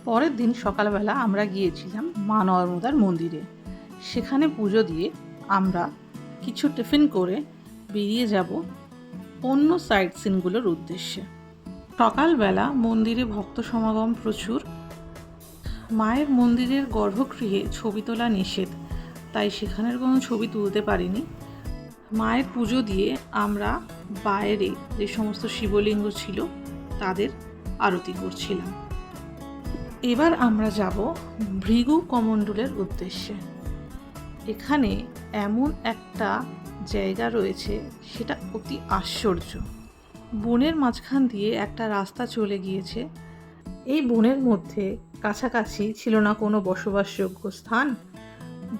পরের দিন সকালবেলা আমরা গিয়েছিলাম মা নর্মদার মন্দিরে। সেখানে পুজো দিয়ে আমরা কিছু টিফিন করে বেরিয়ে যাব অন্য সাইট সিনগুলোর উদ্দেশ্যে। সকালবেলা মন্দিরে ভক্ত সমাগম প্রচুর। মায়ের মন্দিরের গর্ভগৃহে ছবি তোলা নিষেধ, তাই সেখানের কোনো ছবি তুলতে পারিনি। মায়ের পুজো দিয়ে আমরা বাইরে যে সমস্ত শিবলিঙ্গ ছিল তাদের আরতি করছিলাম। এবার আমরা যাব ভৃগু কমণ্ডলের উদ্দেশ্যে। এখানে এমন একটা জায়গা রয়েছে, সেটা অতি আশ্চর্য। বনের মাঝখান দিয়ে একটা রাস্তা চলে গিয়েছে। এই বনের মধ্যে কাছাকাছি ছিল না কোনো বসবাসযোগ্য স্থান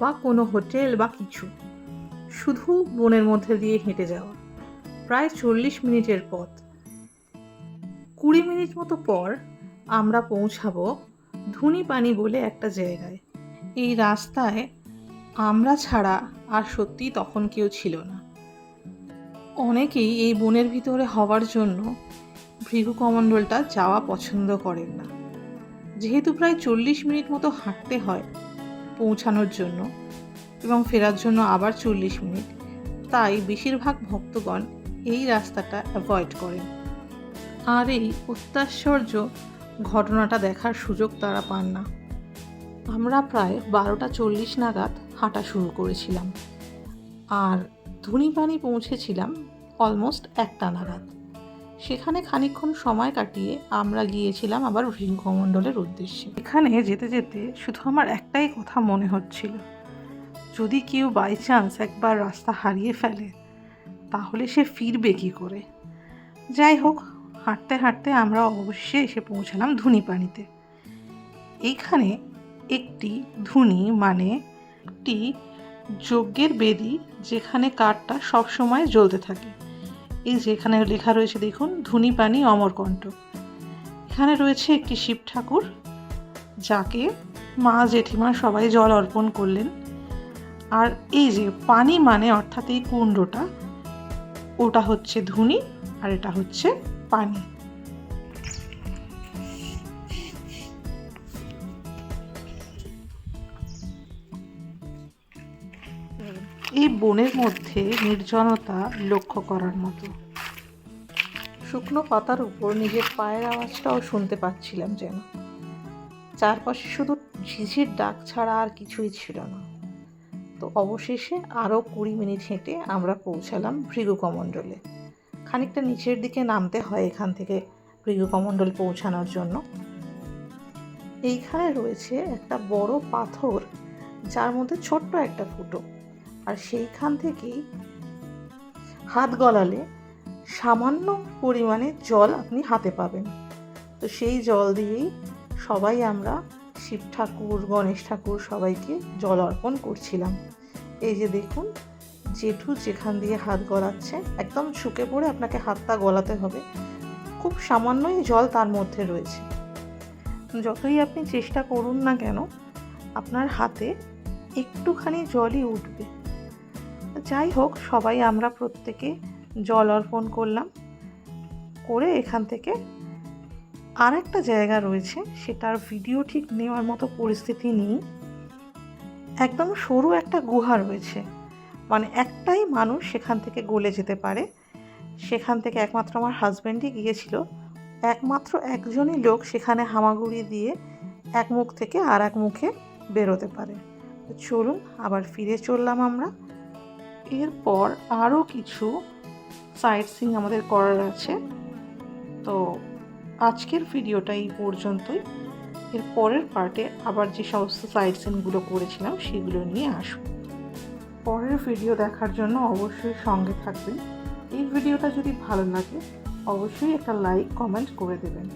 বা কোনো হোটেল বা কিছু, শুধু বনের মধ্যে দিয়ে হেঁটে যাওয়া। প্রায় 40 মিনিটের পথ। 20 মিনিট মতো পর আমরা পৌঁছাবো ধুনিপানি বলে একটা জায়গায়। এই রাস্তায় আমরা ছাড়া আর সত্যি তখন কেউ ছিল না। অনেকেই এই বনের ভিতরে হওয়ার জন্য ভৃগু কমণ্ডলটা যাওয়া পছন্দ করেন না। যেহেতু প্রায় 40 মিনিট মতো হাঁটতে হয় পৌঁছানোর জন্য এবং ফেরার জন্য আবার 40 মিনিট, তাই বেশিরভাগ ভক্তগণ এই রাস্তাটা অ্যাভয়েড করেন। আর এই অত্যাশ্চর্য ঘটনাটা দেখার সুযোগ তারা পান না। আমরা প্রায় 12:40 নাগাদ হাঁটা শুরু করেছিলাম আর ধুনিপানি পৌঁছেছিলাম অলমোস্ট 1টা নাগাদ। সেখানে খানিকক্ষণ সময় কাটিয়ে আমরা গিয়েছিলাম আবার ভৃগু কমণ্ডলের উদ্দেশ্যে। এখানে যেতে যেতে শুধু আমার একটাই কথা মনে হচ্ছিল, যদি কেউ বাই চান্স একবার রাস্তা হারিয়ে ফেলে তাহলে সে ফিরবে কী করে। যাই হোক, হাঁটতে হাঁটতে আমরা অবশ্যই এসে পৌঁছালাম ধুনিপানিতে। এইখানে একটি ধুনি মানে একটি যজ্ঞের বেদি, যেখানে কাঠটা সবসময় জ্বলতে থাকে। এই যেখানে লেখা রয়েছে দেখুন, ধুনিপানি অমরকণ্ঠ। এখানে রয়েছে একটি শিব ঠাকুর, যাকে মা জেঠিমা সবাই জল অর্পণ করলেন। আর এই যে পানি মানে অর্থাৎ এই কুণ্ডটা, ওটা হচ্ছে ধুনি আর এটা হচ্ছে পানি। এই বনের মধ্যে নির্জনতা লক্ষ্য করার মতো। শুকনো পাতার উপর নিজের পায়ের আওয়াজটাও শুনতে পাচ্ছিলাম যেন। চারপাশে শুধু ঝিঝির ডাক ছাড়া আর কিছুই ছিল না। তো অবশেষে আরও 20 মিনিট হেঁটে আমরা পৌঁছালাম ভৃগু কমণ্ডলে। খানিকটা নিচের দিকে নামতে হয় এখান থেকে ভৃগু কমণ্ডল পৌঁছানোর জন্য। এইখানে রয়েছে একটা বড় পাথর, যার মধ্যে ছোট্ট একটা ফুটো, আর সেইখান থেকেই হাত গলালে সামান্য পরিমাণে জল আপনি হাতে পাবেন। তো সেই জল দিয়েই সবাই আমরা শিব ঠাকুর, গণেশ ঠাকুর সবাইকে জল অর্পণ করছিলাম। এই যে দেখুন, জেঠু যেখান দিয়ে হাত গলাচ্ছে, একদম ঝুঁকে পড়ে আপনাকে হাতটা গলাতে হবে। খুব সামান্যই জল তার মধ্যে রয়েছে। যতই আপনি চেষ্টা করুন না কেন, আপনার হাতে একটুখানি জলই উঠবে। যাই হোক, সবাই আমরা প্রত্যেকে জল অর্পণ করলাম। করে এখান থেকে আর একটা জায়গা রয়েছে, সেটার ভিডিও ঠিক নেওয়ার মতো পরিস্থিতি নেই। একদম সরু একটা গুহা রয়েছে, মানে একটাই মানুষ সেখান থেকে গলে যেতে পারে। সেখান থেকে একমাত্র আমার হাজব্যান্ডই গিয়েছিল। একমাত্র একজনই লোক সেখানে হামাগুড়ি দিয়ে এক মুখ থেকে আর এক মুখে বেরোতে পারে। তো চলুন আবার ফিরে চললাম আমরা। এরপর আরও কিছু সাইট সিইং আমাদের করার আছে। তো আজকের ভিডিওটা এই পর্যন্তই। এর পরের পার্টে আবার যে সমস্ত সাইট সিইংগুলো করেছিলাম সেগুলো নিয়ে আসব। পরের ভিডিও দেখার জন্য অবশ্যই সঙ্গে থাকবেন। এই ভিডিওটা যদি ভালো লাগে অবশ্যই একটা লাইক কমেন্ট করে দেবেন।